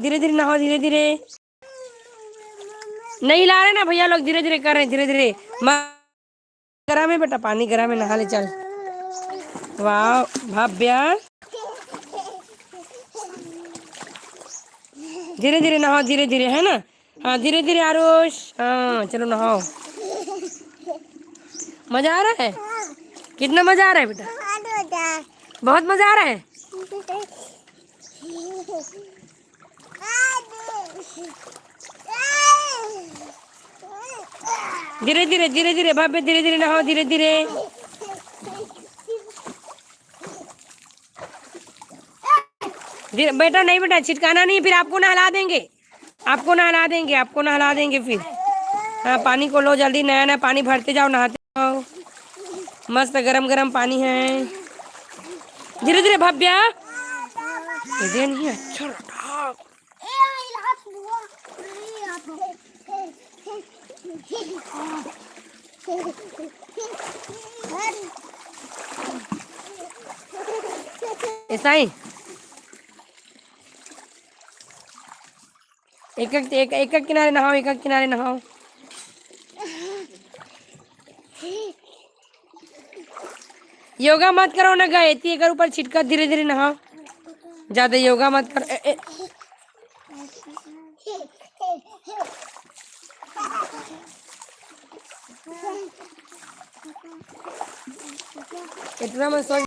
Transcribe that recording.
धीरे धीरे नहाओ, धीरे धीरे। नहीं ला रहे ना भैया लोग, धीरे धीरे कर रहे हैं, धीरे धीरे। गरम है बेटा, पानी गरम है, नहा ले चल। वाह भव्या, धीरे धीरे नहाओ, धीरे धीरे, है ना। हाँ धीरे धीरे आरुष, हाँ चलो नहाओ। मजा आ रहा है? कितना मजा आ रहा है बेटा? बहुत मजा आ रहा है। धीरे धीरे, धीरे धीरे भव्य, धीरे धीरे नहाओ, धीरे धीरे। धीरे बेटा, नहीं बेटा छिटकाना नहीं, फिर आपको नहला देंगे, आपको नहला देंगे, आपको नहला देंगे फिर। हाँ पानी को लो जल्दी, नया नया पानी भरते जाओ, नहाते जाओ। मस्त गरम गरम पानी है। धीरे धीरे भव्या, ये नहीं अच्छा लगा। ऐसा ही एक एक एक एक किनारे नहाओ, एक एक किनारे नहाओ। योगा मत करो ना गए, एक ऊपर छिटका, धीरे धीरे नहाओ, ज्यादा योगा मत करो। इतना मैं सोच